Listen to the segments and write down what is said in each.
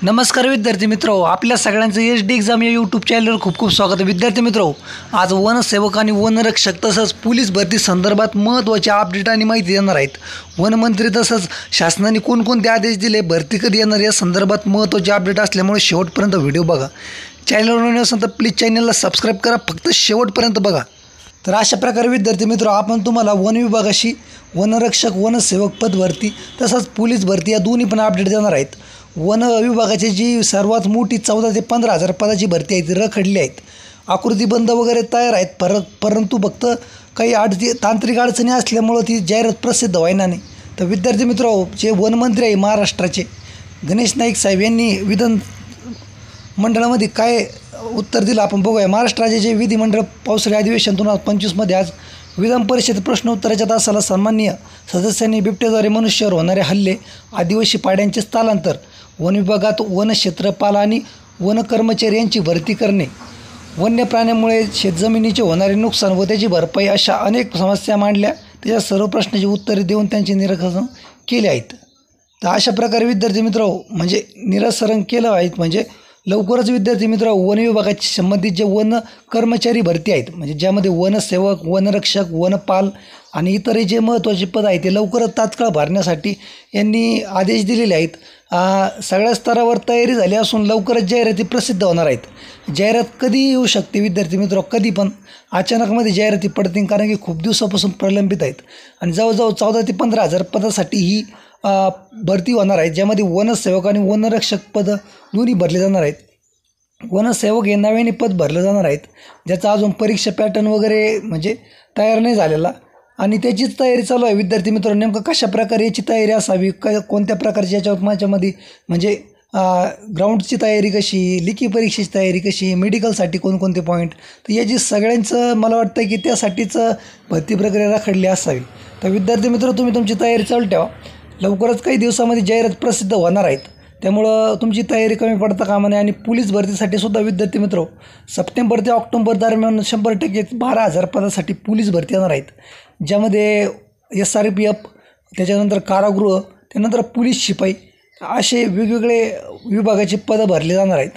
नमस्कार विद्यार्थी मित्रो, आपल्या सगळ्यांचं HD एक्झाम या यूट्यूब चॅनलवर खूप खूप स्वागत आहे। विद्यार्थी मित्रो, आज वनसेवक आणि वनरक्षक तसंच पोलीस भरती संदर्भात महत्त्वाचे अपडेट आणि माहिती देणार आहेत। वनमंत्री तसंच शासनाने कोणकोणते आदेश दिले, भरती कधी येणार या संदर्भात महत्त्वाचे अपडेट असल्यामुळे शेवटपर्यंत व्हिडिओ बघा। चॅनलवर नवीन असेल तर प्लीज चॅनलला सबस्क्राईब करा, फक्त शेवटपर्यंत बघा। तर अशा प्रकारे विद्यार्थी मित्रो, आपण तुम्हाला वन विभागाशी वनरक्षक वनसेवक पद भरती तसंच पोलीस भरती या दोन्ही पण अपडेट देणार आहेत। वन विभागाची जी सर्वात मोठी 14 ते 15 हजार पदाची भरती आहे ती रखडली आहेत। आकृतीबंध वगैरे तयार आहेत, परंतु फक्त काही तांत्रिक अडचणी असल्यामुळं ती जाहिरात प्रसिद्ध व्हायना नाही। तर विद्यार्थी मित्रो, जे वनमंत्री आहे महाराष्ट्राचे गणेश नाईक साहेब यांनी विधान मंडळामध्ये काय उत्तर दिलं आपण बघूया। महाराष्ट्र राज्याचे विधिमंडळ पावसाळी अधिवेशन 2025 आज विधान परिषद प्रश्नोत्तराच्या तासाला सन्माननीय सदस्यांनी बिबट्याद्वारे मनुष्यावर होणारे हल्ले, आदिवासी पाड्यांचे स्थलांतर, वन विभागात वनक्षेत्रपाल आणि वन कर्मचारी यांची भरती करणे, वन्य प्राण्यांमुळे शेतजमिनीचे होणारे नुकसान व त्याची भरपाई अशा अनेक समस्या मांडल्या। त्याच्या सर्व प्रश्नाची उत्तरे देऊन त्यांचे निराकरण केले आहेत। तर अशा प्रकारे विद्यार्थी मित्र म्हणजे निराकरण केलं आहेत, म्हणजे लवकरच विद्यार्थी मित्र वन विभागाशी संबंधित जे वन कर्मचारी भरती आहेत, म्हणजे ज्यामध्ये वनसेवक, वनरक्षक, वनपाल आणि इतरही जे महत्त्वाचे पद आहेत ते लवकरच तात्काळ भरण्यासाठी यांनी आदेश दिलेले आहेत। सगळ्या स्तरावर तयारी झाली असून लवकरच जाहिराती प्रसिद्ध होणार आहेत। जाहिरात कधी येऊ शकते विद्यार्थी मित्र, कधी पण अचानकमध्ये जाहिराती पडतील, कारण की खूप दिवसापासून प्रलंबित आहेत आणि जवळजवळ 14 ते 15 हजार पदासाठी ही भरती होणार आहे, ज्यामध्ये वनसेवक आणि वनरक्षक पद दोन्ही भरले जाणार आहेत। वनसेवक हे नव्याने पद भरले जाणार आहेत, ज्याचा अजून परीक्षा पॅटर्न वगैरे म्हणजे तयार नाही झालेला आणि त्याचीच तयारी चालू आहे। विद्यार्थी मित्र, नेमकं कशा प्रकारे याची तयारी असावी, कोणत्या प्रकारची याच्यामध्ये म्हणजे ग्राउंडची तयारी कशी, लेखी परीक्षेची तयारी कशी, मेडिकलसाठी कोणकोणते पॉईंट, तर याची सगळ्यांचं मला वाटतं की त्यासाठीच भरती प्रक्रिया रखडली असावी। तर विद्यार्थी मित्र, तुम्ही तुमची तयारी चालू ठेवा, लवकरच काही दिवसामध्ये जाहिरात प्रसिद्ध होणार आहेत, त्यामुळं तुमची तयारी कमी पडता कामा नये। आणि पोलीस भरतीसाठी सुद्धा विद्यार्थी मित्र सप्टेंबर ते ऑक्टोबर दरम्यान 100% 12,000 पदासाठी पोलीस भरती येणार आहेत, ज्यामध्ये SRPF, त्याच्यानंतर कारागृह, त्यानंतर पोलीस शिपाई असे वेगवेगळे विभागाचे पदं भरले जाणार आहेत।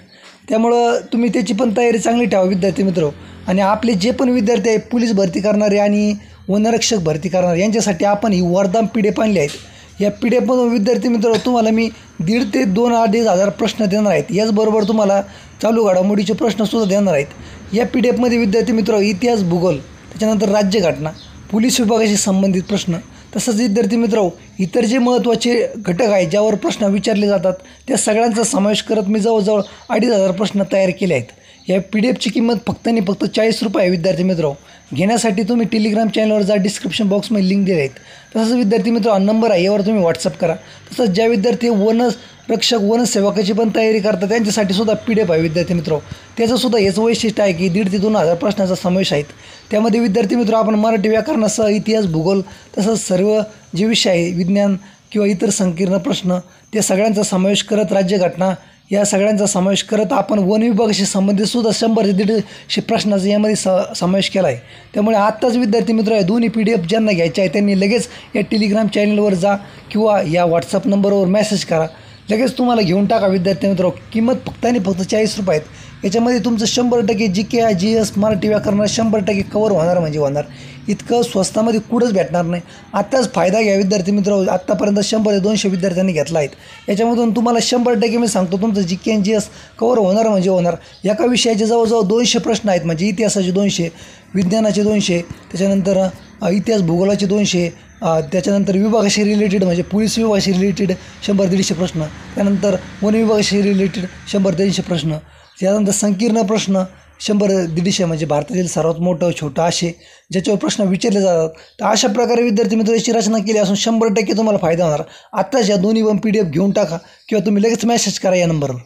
त्यामुळं तुम्ही त्याची पण तयारी चांगली ठेवा विद्यार्थी मित्र। आणि आपले जे पण विद्यार्थी आहेत पोलीस भरती करणारे आणि वनरक्षक भरती करणारे यांच्यासाठी आपण ही वरदान PDF आणली आहेत। या PDF विद्यार्थी मित्र तुम्हाला मी 1.5 ते 2.5 हजार प्रश्न देणार आहेत, याचबरोबर तुम्हाला चालू घडामोडीचे प्रश्नसुद्धा देणार आहेत। या PDF विद्यार्थी मित्र इतिहास, भूगोल, त्याच्यानंतर राज्यघटना, पोलीस विभागाशी संबंधित प्रश्न, तसंच विद्यार्थी मित्र इतर जे महत्त्वाचे घटक आहेत ज्यावर प्रश्न विचारले जातात त्या सगळ्यांचा समावेश करत मी जवळजवळ 2,500 प्रश्न तयार केले आहेत। या PDFची किंमत फक्त आणि फक्त 40 रुपये आहे विद्यार्थी मित्र। घेण्यासाठी तुम्ही टेलिग्राम चॅनलवर जा, डिस्क्रिप्शन बॉक्समध्ये लिंक दिले आहेत। तसंच विद्यार्थी मित्र हा नंबर आहे, यावर तुम्ही व्हॉट्सअप करा। तसंच ज्या विद्यार्थी वनरक्षक वनसेवकाची पण तयारी करतात त्यांच्यासाठी सुद्धा PDF आहे विद्यार्थी मित्र। त्याचंसुद्धा हेच वैशिष्ट्य आहे की 1.5 ते 2,000 प्रश्नाचा समावेश आहेत। त्यामध्ये विद्यार्थी मित्र आपण मराठी व्याकरणासह इतिहास, भूगोल तसंच सर्व जे विषय आहे, विज्ञान किंवा इतर संकीर्ण प्रश्न, त्या सगळ्यांचा समावेश करत, राज्यघटना या सगळ्यांचा समावेश करत आपण वन विभागाशी संबंधित सुद्धा 100 ते 150 प्रश्नाचा यामध्ये समावेश केला आहे। त्यामुळे आत्ताच विद्यार्थी मित्र आहे दोन्ही PDF ज्यांना घ्यायचे आहे त्यांनी लगेच या टेलिग्राम चॅनलवर जा किंवा या व्हॉट्सअप नंबरवर मेसेज करा, लगेच तुम्हाला घेऊन टाका विद्यार्थी मित्र। किंमत फक्त आणि फक्त 40 रुपये आहेत। याच्यामध्ये तुमचं 100% GK, GS, मराठी व्याकरण 100% कवर होणार म्हणजे होणार। इतकं स्वस्तामध्ये कुठंच भेटणार नाही। आत्ताच फायदा घ्या विद्यार्थी मित्र। आत्तापर्यंत 100 ते 200 विद्यार्थ्यांनी घेतला आहेत। याच्यामधून तुम्हाला 100% मी सांगतो तुमचं GK आणि GS कवर होणार म्हणजे होणार। एका विषयाचे जवळजवळ 200 प्रश्न आहेत, म्हणजे इतिहासाचे 200, विज्ञानाचे 200, त्याच्यानंतर इतिहास भूगोलाचे 200, त्याच्यानंतर विभागाशी रिलेटेड म्हणजे पोलीस विभागाशी रिलेटेड 100-150 प्रश्न, त्यानंतर वन विभागाशी रिलेटेड 100-300 प्रश्न, त्यानंतर संकीर्ण प्रश्न 100-150 म्हणजे भारतातील सर्वात मोठं छोटं असे ज्याच्यावर प्रश्न विचारले जातात। तर अशा प्रकारे विद्यार्थी मित्र याची रचना केली असून 100% तुम्हाला फायदा होणार। आत्ताच या दोन्ही पण PDF घेऊन टाका किंवा तुम्ही लगेच मेसेज करा या नंबरवर।